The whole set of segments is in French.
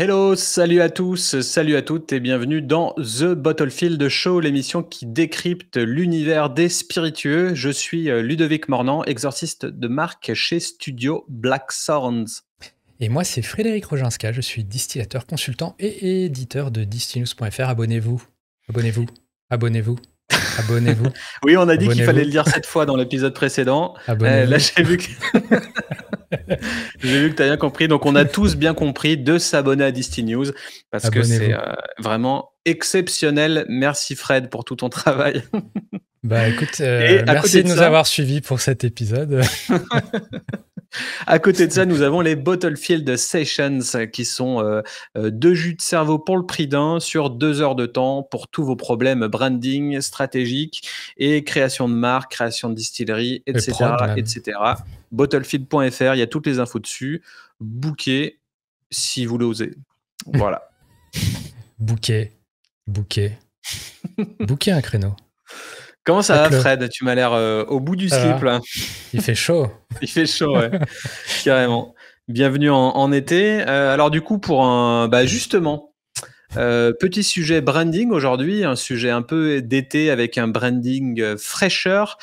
Hello, salut à tous, salut à toutes et bienvenue dans The Bottlefield Show, l'émission qui décrypte l'univers des spiritueux. Je suis Ludovic Mornan, exorciste de marque chez Studio Black Sounds. Et moi, c'est Frédéric Roginska, je suis distillateur, consultant et éditeur de Distillnews.fr. Abonnez-vous, abonnez-vous, abonnez-vous, abonnez-vous, Oui, on a dit qu'il abonnez-vous, fallait le dire 7 fois dans l'épisode précédent. abonnez-vous. Là, j'ai vu que j'ai vu que tu as bien compris. Donc, on a tous bien compris de s'abonner à Disty News parce que c'est Abonnez-vous. vraiment exceptionnel. Merci Fred pour tout ton travail. Bah écoute, Et à côté merci de de nous ça, avoir suivis pour cet épisode. À côté de ça, nous avons les Bottlefield Sessions qui sont 2 jus de cerveau pour le prix d'un sur 2 heures de temps pour tous vos problèmes branding, stratégique et création de marque, création de distillerie, Et prod etc., même. etc. Bottlefield.fr, il y a toutes les infos dessus. Bookez si vous l'osez. Voilà. Bouquet, bouquet, bouquet un créneau. Comment ça va, Faites-le. Fred? Tu m'as l'air au bout du Ça slip, va. là. Il fait chaud. Il fait chaud, ouais. Carrément. Bienvenue en été. Alors du coup, pour justement, petit sujet branding aujourd'hui, un sujet un peu d'été avec un branding fraîcheur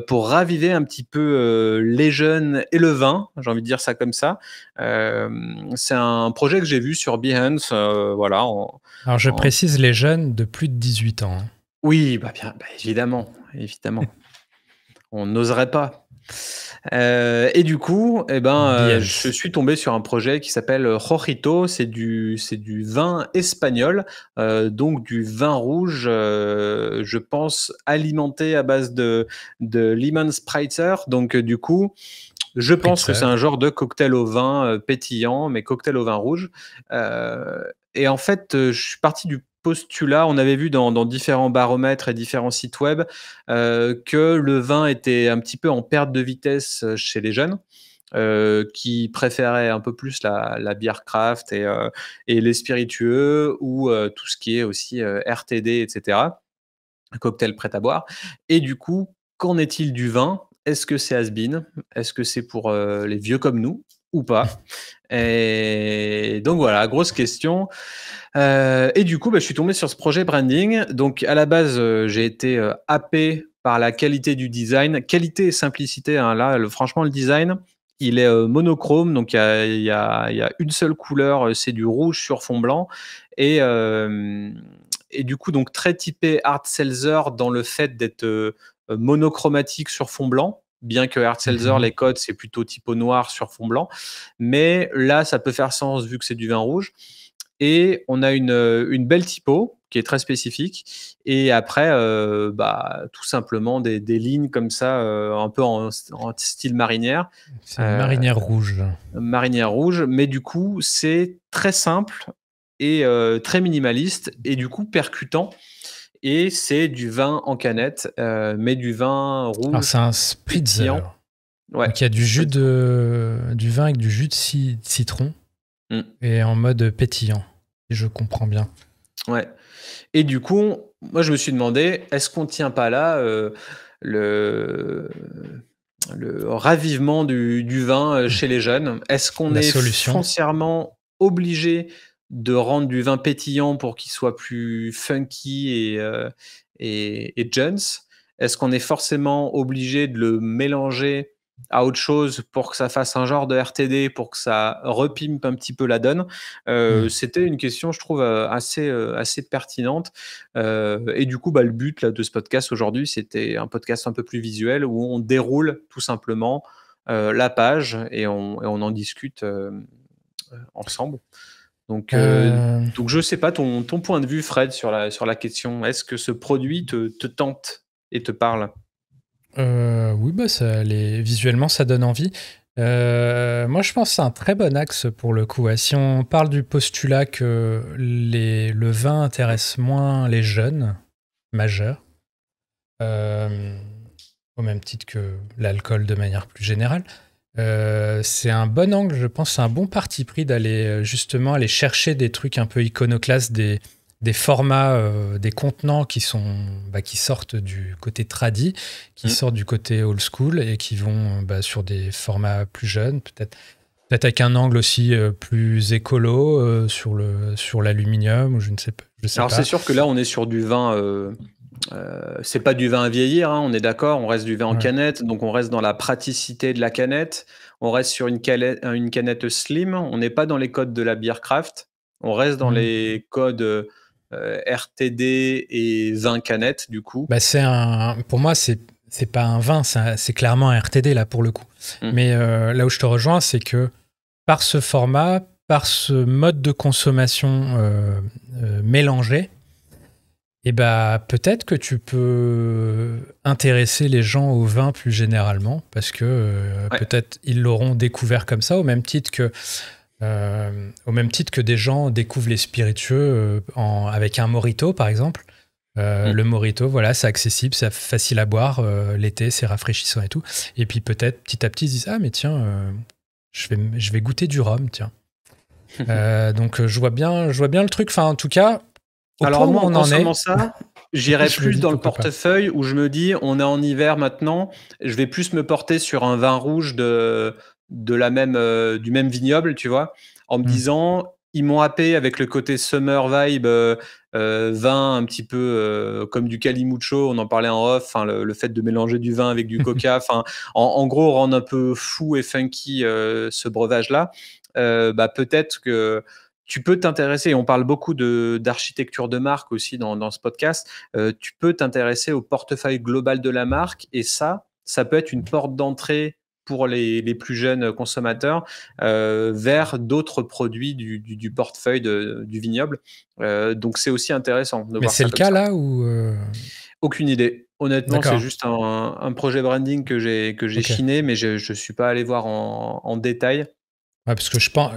pour raviver un petit peu les jeunes et le vin, j'ai envie de dire ça comme ça. C'est un projet que j'ai vu sur Behance, voilà. Alors je en- précise les jeunes de plus de 18 ans. Oui, évidemment, évidemment. On n'oserait pas. Et du coup, je Behance. suis tombé sur un projet qui s'appelle Jojito. C'est du vin espagnol, donc du vin rouge, je pense alimenté à base de lemon spritzer. Donc, du coup, je pense que c'est Spritzer. un genre de cocktail au vin pétillant, mais cocktail au vin rouge. Et en fait, je suis parti du postulat, on avait vu dans différents baromètres et différents sites web, que le vin était un petit peu en perte de vitesse chez les jeunes, qui préféraient un peu plus la bière craft et les spiritueux ou tout ce qui est aussi RTD, etc., cocktail prêt à boire. Et du coup, qu'en est-il du vin? Est-ce que c'est has-been? Est-ce que c'est pour les vieux comme nous ou pas? Et donc voilà, grosse question. Et du coup, je suis tombé sur ce projet branding. Donc à la base, j'ai été happé par la qualité du design. Qualité et simplicité, hein. Là, franchement, le design, il est monochrome. Donc il y a une seule couleur, c'est du rouge sur fond blanc. Et, euh, et du coup, donc très typé Hard Seltzer dans le fait d'être monochromatique sur fond blanc. Bien que Hard Seltzer, Mhm. les codes, c'est plutôt typo noir sur fond blanc. Mais là, ça peut faire sens vu que c'est du vin rouge. Et on a une belle typo qui est très spécifique. Et après, tout simplement des lignes comme ça, un peu en style marinière. C'est une Euh, marinière rouge. Marinière rouge. Mais du coup, c'est très simple et très minimaliste et du coup percutant. Et c'est du vin en canette, mais du vin Alors, rouge c'est un spritzer. pétillant. Ouais, Donc, il y a du vin avec du jus de citron Mm, et en mode pétillant, si je comprends bien. ouais. Et du coup, moi, je me suis demandé, est-ce qu'on ne tient pas là le, le ravivement du vin chez les jeunes? Est-ce qu'on La est solution. foncièrement obligé de rendre du vin pétillant pour qu'il soit plus funky et Jones? Est-ce qu'on est forcément obligé de le mélanger à autre chose pour que ça fasse un genre de RTD, pour que ça repimpe un petit peu la donne? Hmm. C'était une question, je trouve, assez pertinente. Et du coup, le but là, de ce podcast aujourd'hui, c'était un podcast un peu plus visuel où on déroule tout simplement la page et on en discute ensemble. Donc, Euh, je ne sais pas ton point de vue, Fred, sur la question. Est-ce que ce produit te tente et te parle? oui, visuellement, ça donne envie. Moi, je pense que c'est un très bon axe pour le coup. Ouais. Si on parle du postulat que le vin intéresse moins les jeunes majeurs, euh, au même titre que l'alcool de manière plus générale, c'est un bon angle, je pense, c'est un bon parti pris d'aller justement aller chercher des trucs un peu iconoclastes, des formats, des contenants qui sortent du côté tradi, qui Mm. sortent du côté old school et qui vont sur des formats plus jeunes, peut-être. Peut-être avec un angle aussi plus écolo sur l'aluminium, ou je sais Alors c'est pas. sûr que là, on est sur du vin. C'est pas du vin à vieillir, hein, on est d'accord. On reste du vin en Ouais. canette, donc on reste dans la praticité de la canette. On reste sur une canette slim. On n'est pas dans les codes de la beer craft. On reste dans Mm. les codes RTD et vin canette, du coup. Bah, pour moi, c'est pas un vin, c'est clairement un RTD là pour le coup. Mm. Mais là où je te rejoins, c'est que par ce format, par ce mode de consommation mélangé, et bah, peut-être que tu peux intéresser les gens au vin plus généralement, parce que Ouais. peut-être ils l'auront découvert comme ça, au même titre que des gens découvrent les spiritueux avec un mojito, par exemple. Mm. Le mojito, voilà, c'est accessible, c'est facile à boire l'été, c'est rafraîchissant et tout. Et puis peut-être petit à petit ils se disent ah mais tiens, je vais goûter du rhum, tiens. Donc je vois bien le truc. Enfin en tout cas, au point Alors où moi, en on en consommant est, ça, j'irais je me plus dis dans le pourquoi pas. portefeuille où je me dis, on est en hiver maintenant, je vais plus me porter sur un vin rouge du même vignoble, tu vois, en me Hmm. disant, ils m'ont happé avec le côté summer vibe, vin un petit peu comme du Calimucho, on en parlait en off, enfin, le fait de mélanger du vin avec du coca, enfin, en gros, rendre un peu fou et funky ce breuvage-là. Bah, peut-être que tu peux t'intéresser, et on parle beaucoup d'architecture de marque aussi dans ce podcast, tu peux t'intéresser au portefeuille global de la marque, et ça peut être une porte d'entrée pour les plus jeunes consommateurs vers d'autres produits du portefeuille du vignoble. Donc c'est aussi intéressant de Mais voir c'est ça le comme cas ça. là où Aucune idée. Honnêtement, c'est d'accord, juste un projet branding que j'ai ok. chiné, mais je ne suis pas allé voir en détail. Ouais, parce que je pense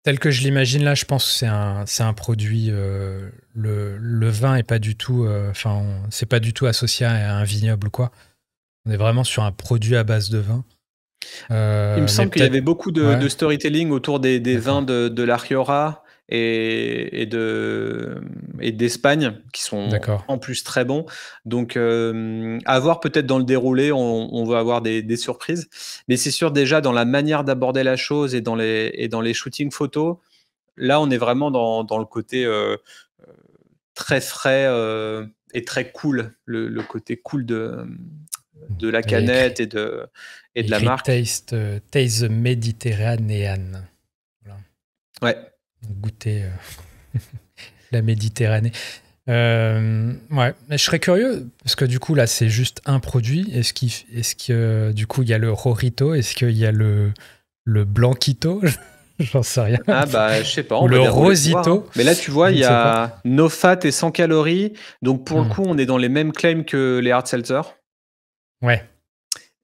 tel que je l'imagine là, je pense que c'est un produit. Le vin est pas du tout, enfin, c'est pas du tout associé à un vignoble ou quoi. On est vraiment sur un produit à base de vin. Il me Mais semble qu'il y peut-être, avait beaucoup ouais, de storytelling autour des vins d'accord. de la Rioja et d'Espagne, qui sont D'accord. en plus très bons. Donc, à voir peut-être dans le déroulé, on va avoir des surprises. Mais c'est sûr, déjà, dans la manière d'aborder la chose et dans les shootings photos, là, on est vraiment dans le côté très frais et très cool, le côté cool de la Il y a canette et de la écrit marque. Taste the Mediterranean. Voilà. Ouais. Goûter la Méditerranée. Ouais, mais je serais curieux parce que du coup là c'est juste un produit. Est-ce que du coup il y a le Rorito, est-ce qu'il y a le Blanquito, j'en sais rien, Ah bah, je sais pas, ou on va le dérouler pour voir, hein. Rosito, Mais là, tu vois, je il ne y sais pas. a no fat et sans calories. Donc, pour le Hmm. coup, on est dans les mêmes claims que les hard seltzer. Ouais,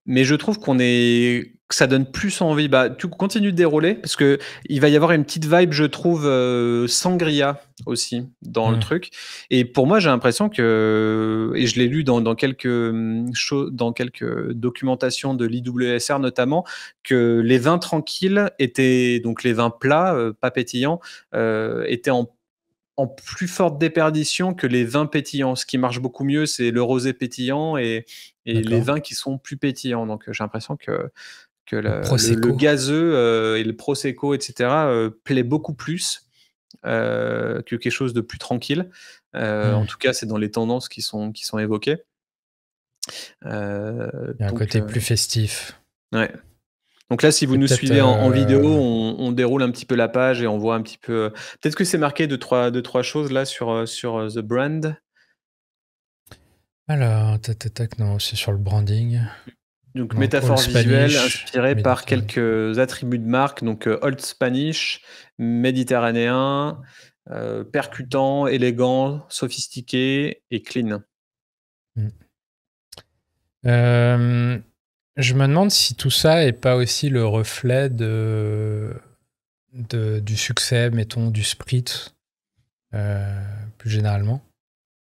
Mais je trouve que ça donne plus envie. Bah, tu continues de dérouler parce que il va y avoir une petite vibe, je trouve, sangria aussi dans le hmm. truc. Et pour moi, j'ai l'impression que, et je l'ai lu dans quelques dans quelques documentations de l'IWSR notamment, que les vins tranquilles étaient, donc les vins plats, pas pétillants, étaient en plus forte déperdition que les vins pétillants. Ce qui marche beaucoup mieux, c'est le rosé pétillant et les D'accord. vins qui sont plus pétillants. Donc, j'ai l'impression que Le le Prosecco. gazeux et le prosecco, etc., plaît beaucoup plus que quelque chose de plus tranquille. En Hmm. tout cas, c'est dans les tendances qui sont évoquées. Il y a un Donc, côté plus festif. ouais. Donc là, si vous Et nous peut-être. suivez en vidéo, on déroule un petit peu la page et on voit un petit peu. Peut-être que c'est marqué deux, trois choses là sur The Brand. Alors, tac, tac, tac, non, c'est sur le branding. Donc, Donc, Old métaphore visuelle Spanish, inspirée par Méditerranée. quelques attributs de marque. Donc, Old Spanish, méditerranéen, percutant, élégant, sophistiqué et clean. Hmm. Euh, je me demande si tout ça est pas aussi le reflet du succès, mettons, du Spritz, plus généralement.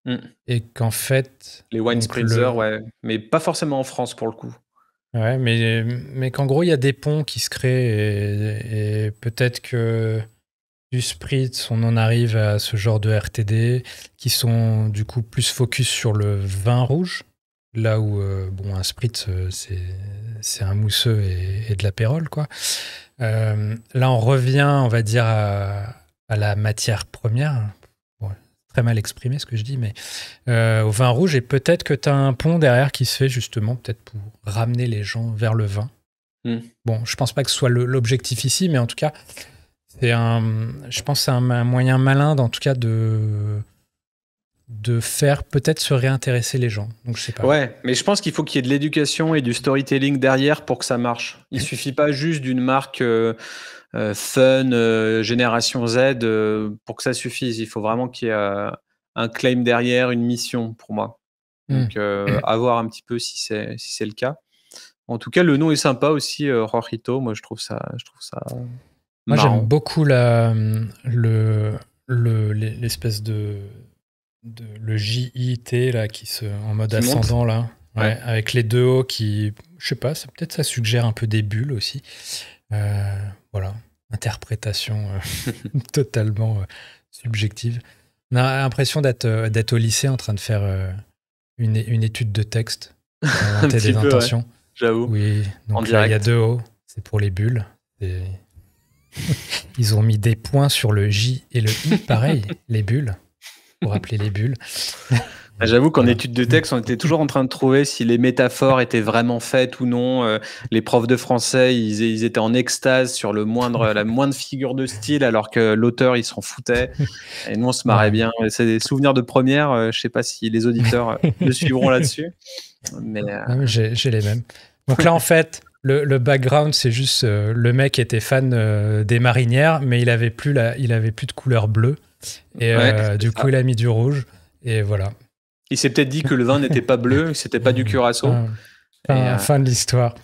Mm. Et qu'en fait, Les wine donc spritzers, ouais, mais pas forcément en France pour le coup. ouais, mais qu'en gros, il y a des ponts qui se créent et peut-être que du Spritz, on en arrive à ce genre de RTD qui sont du coup plus focus sur le vin rouge. Là où, bon, un Spritz, c'est un mousseux et de l'apérole, quoi. Là, on revient, on va dire, à la matière première. Bon, très mal exprimé ce que je dis, mais au vin rouge. Et peut-être que tu as un pont derrière qui se fait justement, peut-être pour ramener les gens vers le vin. Bon, je pense pas que ce soit l'objectif ici, mais en tout cas, je pense que c'est un moyen malin, en tout cas, de faire peut-être se réintéresser les gens. Donc, je sais pas. Ouais, mais je pense qu'il faut qu'il y ait de l'éducation et du storytelling derrière pour que ça marche. Il suffit pas juste d'une marque fun, génération Z pour que ça suffise. Il faut vraiment qu'il y ait un claim derrière, une mission pour moi. Donc, à voir un petit peu si c'est le cas. En tout cas, le nom est sympa aussi, Rojito. Moi, je trouve ça Moi, marrant. j'aime beaucoup l'espèce de le JIT là en mode Qui monte. ascendant là, Ouais. avec les deux hauts qui, je sais pas, peut-être ça suggère un peu des bulles aussi. Voilà, interprétation totalement subjective. On a l'impression d'être au lycée en train de faire une étude de texte, Un inventer petit des peu, intentions. ouais, j'avoue. Oui, En donc là il y a direct. 2 hauts, c'est pour les bulles. Ils ont mis des points sur le J et le I, pareil, les bulles, pour appeler les bulles. J'avoue qu'en Voilà. étude de texte, on était toujours en train de trouver si les métaphores étaient vraiment faites ou non. Les profs de français, ils étaient en extase sur la moindre figure de style, alors que l'auteur, il s'en foutait. Et nous, on se marrait Ouais. bien. Et c'est des souvenirs de première. Je sais pas si les auditeurs le suivront là-dessus. Mais Non, mais j'ai les mêmes. Donc là, en fait, le background, c'est juste le mec était fan des marinières, mais il avait plus de couleur bleue. Et ouais, du ça. coup, il a mis du rouge. Et voilà. Il s'est peut-être dit que le vin n'était pas bleu, que c'était pas du curaçao. Fin de l'histoire.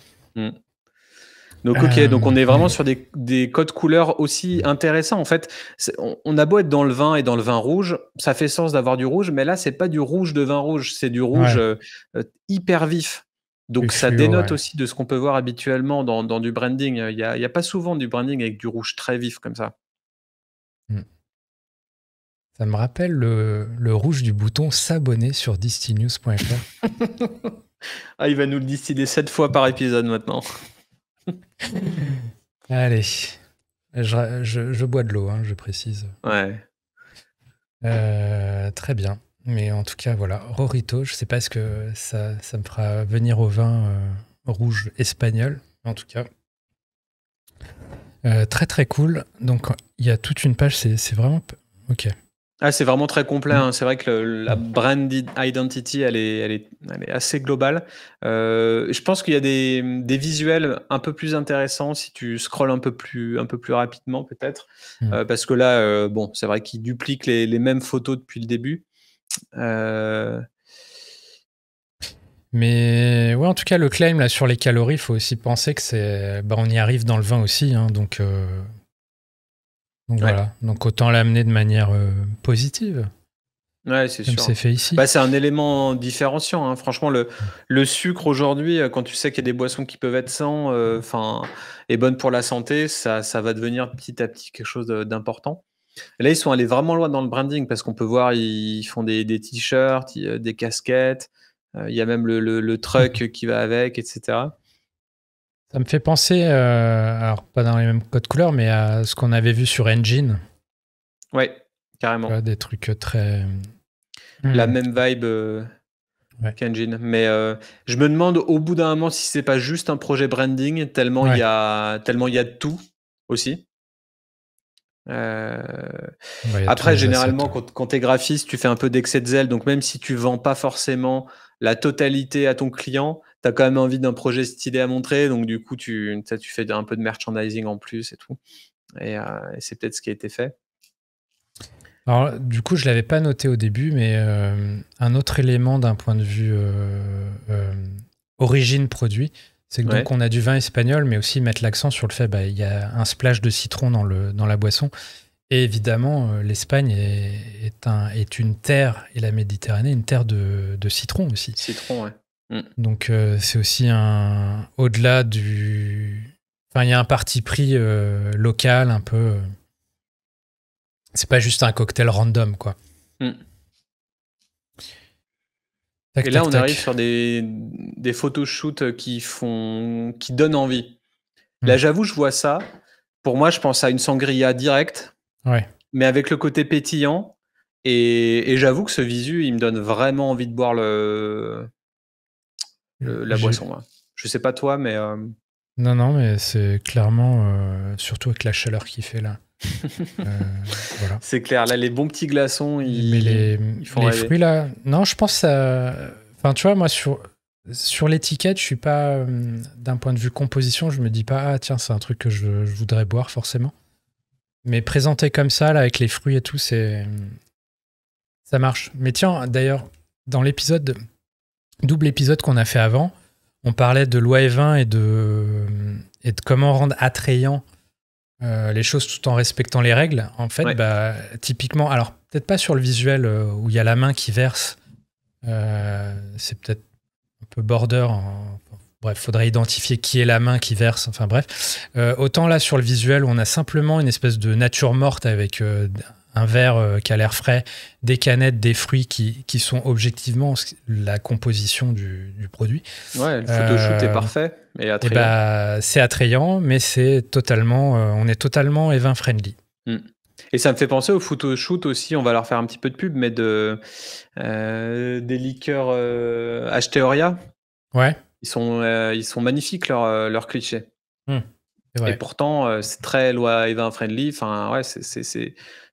Donc ok, donc on est vraiment sur des codes couleurs aussi intéressants. En fait, on a beau être dans le vin et dans le vin rouge, ça fait sens d'avoir du rouge, mais là c'est pas du rouge de vin rouge, c'est du rouge hyper vif. Donc ça Fluo, dénote ouais. aussi de ce qu'on peut voir habituellement dans du branding. Il y a pas souvent du branding avec du rouge très vif comme ça. Ça me rappelle le rouge du bouton s'abonner sur distinews.fr. Ah, il va nous le distiller 7 fois par épisode maintenant. Allez, je bois de l'eau, hein, je précise. Ouais. Très bien. Mais en tout cas, voilà, Rorito, je sais pas ce que ça me fera venir au vin rouge espagnol. En tout cas, très très cool. Donc, il y a toute une page, c'est vraiment... Ok. Ah, c'est vraiment très complet, hein. C'est vrai que la brand identity, elle est assez globale. Je pense qu'il y a des visuels un peu plus intéressants si tu scrolles un peu plus rapidement peut-être. Parce que là, bon, c'est vrai qu'ils dupliquent les mêmes photos depuis le début. Mais ouais, en tout cas, le claim là, sur les calories, il faut aussi penser que on y arrive dans le vin aussi. Hein, donc voilà. Donc autant l'amener de manière positive. Ouais, c'est Comme sûr. c'est fait ici. Bah, c'est un élément différenciant, hein. Franchement, le sucre aujourd'hui, quand tu sais qu'il y a des boissons qui peuvent être sans, et bonnes pour la santé, ça va devenir petit à petit quelque chose d'important. Et là, ils sont allés vraiment loin dans le branding parce qu'on peut voir, ils font des t-shirts, des casquettes, il y a même le truck qui va avec, etc. Ça me fait penser, alors pas dans les mêmes codes couleurs, mais à ce qu'on avait vu sur Engine. Ouais, carrément. Tu vois, des trucs très... La même vibe qu'Engine. Mais je me demande au bout d'un moment si c'est pas juste un projet branding, tellement il y a de tout aussi. Après, généralement, quand tu es graphiste, tu fais un peu d'excès de zèle. Donc, même si tu vends pas forcément la totalité à ton client, tu as quand même envie d'un projet stylé à montrer. Donc, du coup, tu fais un peu de merchandising en plus et tout. Et c'est peut-être ce qui a été fait. Alors, du coup, je l'avais pas noté au début, mais un autre élément d'un point de vue origine produit, c'est que donc on a du vin espagnol, mais aussi mettre l'accent sur le fait il y a un splash de citron dans la boisson. Et évidemment, l'Espagne est une terre, et la Méditerranée, une terre de citron aussi. Citron, ouais. Donc, c'est aussi au-delà du... Enfin, il y a un parti pris local, un peu... C'est pas juste un cocktail random, quoi. Et là, on arrive sur des des photoshoots qui donnent envie. Hmm. Là, j'avoue, je vois ça. Pour moi, je pense à une sangria directe, Ouais. mais avec le côté pétillant. Et j'avoue que ce visu, il me donne vraiment envie de boire la J'ai- boisson. Ouais. Je sais pas toi, mais Non, non, mais c'est clairement, surtout avec la chaleur qu'il fait là. Voilà. c'est clair. Là, les bons petits glaçons, Mais ils font les rêver. fruits là, non, je pense ça. Enfin, tu vois, moi sur l'étiquette, je suis pas d'un point de vue composition, je me dis pas ah tiens c'est un truc que je voudrais boire forcément. Mais présenté comme ça là avec les fruits et tout, ça marche. Mais tiens, d'ailleurs, dans l'épisode double épisode qu'on a fait avant, on parlait de loi et vin et de comment rendre attrayant les choses tout en respectant les règles. En fait, Ouais. bah, typiquement, alors peut-être pas sur le visuel où il y a la main qui verse, c'est peut-être un peu border. Bref, faudrait identifier qui est la main qui verse. Enfin bref, autant là sur le visuel où on a simplement une espèce de nature morte avec un verre qui a l'air frais, des canettes, des fruits qui sont objectivement la composition du produit. Ouais, le photoshoot est parfait et attrayant. Bah, c'est attrayant, mais c'est totalement, on est totalement Evin friendly. Et ça me fait penser au photoshoot aussi. On va leur faire un petit peu de pub, mais des liqueurs Asteoria. Ouais. Ils sont magnifiques leurs clichés. C'est vrai. Et pourtant, c'est très loi Evin friendly. Enfin, ouais,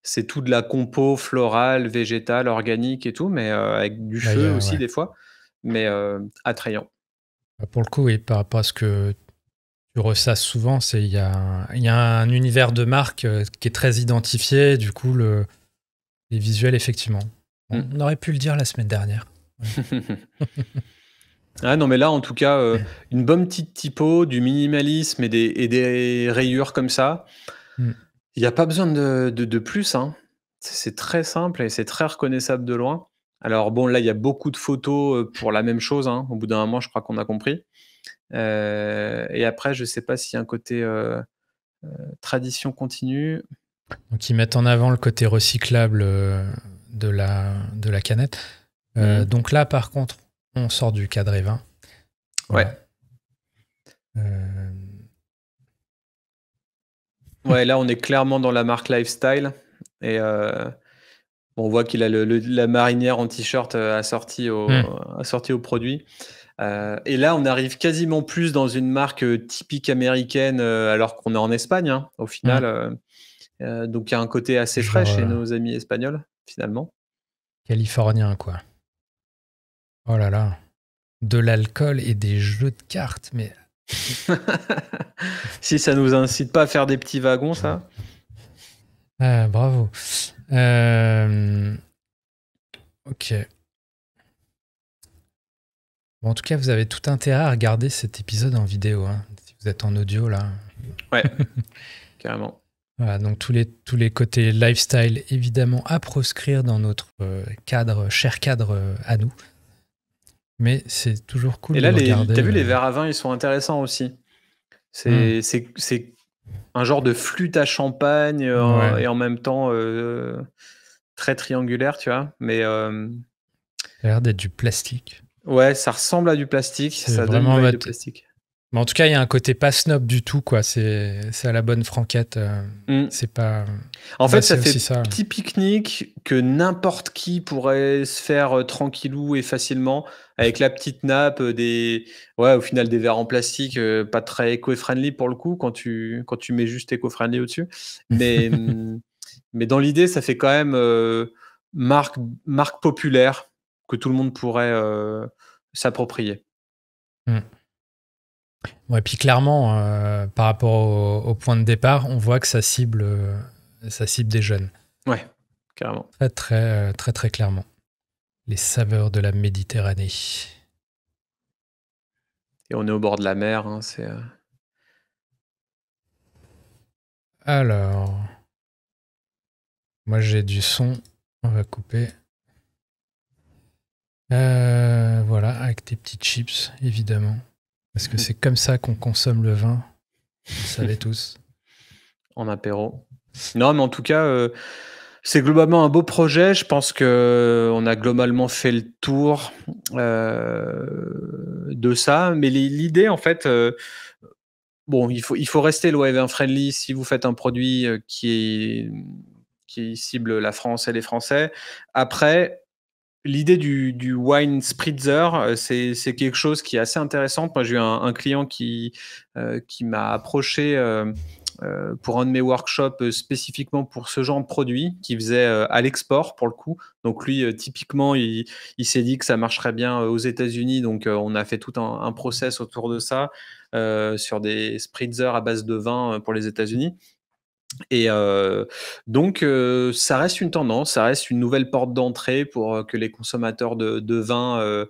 c'est tout de la compo florale, végétale, organique et tout, mais avec du Là, feu aussi ouais. des fois, mais attrayant. Pour le coup, et par rapport à ce que tu ressasses souvent, il y a un univers de marque qui est très identifié. Du coup, les visuels, effectivement. Bon, on aurait pu le dire la semaine dernière. Ouais. Ah non, mais là, en tout cas, une bonne petite typo, du minimalisme et des rayures comme ça. Mm. Il n'y a pas besoin de plus, hein. C'est très simple et c'est très reconnaissable de loin. Alors bon, là, il y a beaucoup de photos pour la même chose, hein. Au bout d'un moment, je crois qu'on a compris. Et après, je sais pas s'il y a un côté tradition continue. Donc, ils mettent en avant le côté recyclable de la canette. Donc là, par contre, on sort du cadre Evin. Voilà. Ouais. Ouais, là, on est clairement dans la marque lifestyle. Et on voit qu'il a la marinière en t-shirt assortie au produit. Et là, on arrive quasiment plus dans une marque typique américaine, alors qu'on est en Espagne, hein, au final. Donc, il y a un côté assez frais chez nos amis espagnols, finalement. Californien, quoi. Oh là là. De l'alcool et des jeux de cartes, mais... Si ça nous incite pas à faire des petits wagons, ça. Bravo. Ok. Bon, en tout cas, vous avez tout intérêt à regarder cet épisode en vidéo, hein, si vous êtes en audio, là. Ouais, carrément. Voilà, donc tous les côtés lifestyle, évidemment, à proscrire dans notre cher cadre à nous. Mais c'est toujours cool Et là, de regarder. t'as vu, les verres à vin, ils sont intéressants aussi. C'est un genre de flûte à champagne Ouais. et en même temps très triangulaire, tu vois. Mais Ça a l'air d'être du plastique. ouais, ça ressemble à du plastique. C'est Ça donne vraiment une vibe de plastique. Mais en tout cas, il y a un côté pas snob du tout, quoi. C'est à la bonne franquette. C'est pas. En fait, ça c'est fait aussi ça. petit pique-nique que n'importe qui pourrait se faire tranquillou et facilement avec la petite nappe, ouais, au final des verres en plastique, pas très éco-friendly pour le coup quand tu mets juste éco-friendly au-dessus. Mais mais dans l'idée, ça fait quand même marque populaire que tout le monde pourrait s'approprier. Ouais, puis clairement, par rapport au point de départ, on voit que ça cible des jeunes. Ouais, carrément. Très, très, très, très clairement. Les saveurs de la Méditerranée. Et on est au bord de la mer, hein, Alors, moi j'ai du son. On va couper. Voilà, avec des petites chips, évidemment. Parce que c'est comme ça qu'on consomme le vin. Vous le savez tous. En apéro. Non, mais en tout cas, c'est globalement un beau projet. Je pense qu'on a globalement fait le tour. de ça. Mais l'idée, en fait, bon, il faut rester low and friendly si vous faites un produit qui cible la France et les Français. Après, l'idée du wine spritzer, c'est quelque chose qui est assez intéressant. Moi, j'ai eu un client qui m'a approché pour un de mes workshops spécifiquement pour ce genre de produit, qui faisait à l'export pour le coup. Donc lui, typiquement, il s'est dit que ça marcherait bien aux États-Unis. Donc on a fait tout un process autour de ça sur des spritzers à base de vin pour les États-Unis. Et donc ça reste une tendance, ça reste une nouvelle porte d'entrée pour que les consommateurs de vin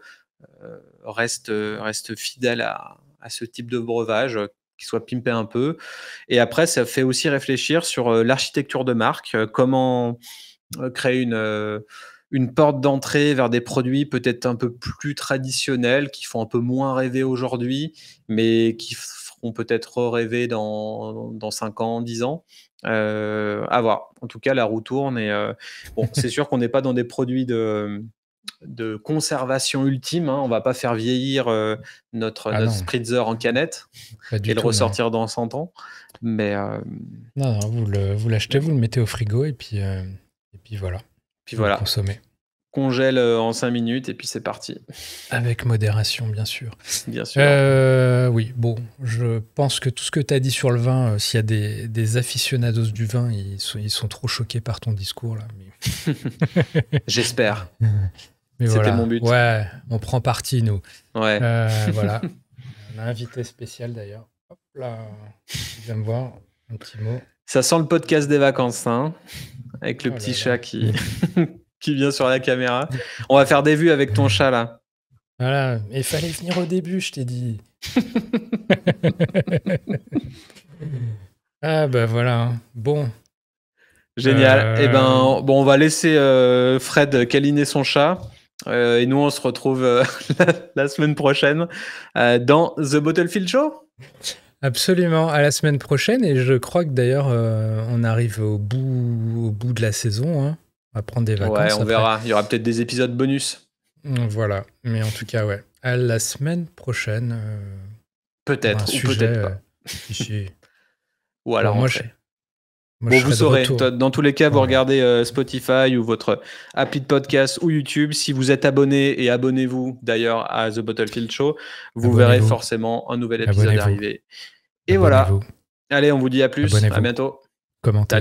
restent fidèles à ce type de breuvage, qui soit pimpé un peu. Et après, ça fait aussi réfléchir sur l'architecture de marque, comment créer une porte d'entrée vers des produits peut-être un peu plus traditionnels, qui font un peu moins rêver aujourd'hui, mais qui feront peut-être rêver dans 5 ans, 10 ans. À voir. En tout cas, la roue tourne et bon, c'est sûr qu'on n'est pas dans des produits de conservation ultime, hein. On va pas faire vieillir notre spritzer en canette et le ressortir dans 100 ans. Mais non, vous l'achetez, vous le mettez au frigo et puis voilà. Puis voilà. Vous le consommez. Congèle en 5 minutes et puis c'est parti. Avec modération, bien sûr. Bien sûr. Oui, bon, je pense que tout ce que tu as dit sur le vin, s'il y a des aficionados du vin, ils sont trop choqués par ton discours là. Mais... J'espère. Mais c'était voilà. Mon but. Ouais, on prend parti, nous. Ouais. Voilà. On a un invité spécial d'ailleurs. Hop là, tu viens me voir. Un petit mot. Ça sent le podcast des vacances, hein, avec le petit chat qui vient sur la caméra. On va faire des vues avec ton chat là. Voilà, il fallait venir au début, je t'ai dit. Ah bah voilà. Bon. Génial. Eh ben, bon, on va laisser Fred câliner son chat. Et nous, on se retrouve la semaine prochaine dans The Bottlefield Show. Absolument, à la semaine prochaine. Et je crois que d'ailleurs, on arrive au bout de la saison. Hein. On va prendre des vacances. Ouais, on verra. Il y aura peut-être des épisodes bonus. Voilà. Mais en tout cas, ouais. À la semaine prochaine. Peut-être, ou peut-être pas. Ou à la rentrée. Bon, vous saurez. Dans tous les cas, vous regardez Spotify ou votre appli de podcast ou YouTube. Si vous êtes abonné, et abonnez-vous d'ailleurs à The Bottlefield Show, vous verrez forcément un nouvel épisode arriver. Et voilà. Allez, on vous dit à plus. À bientôt. Commentez.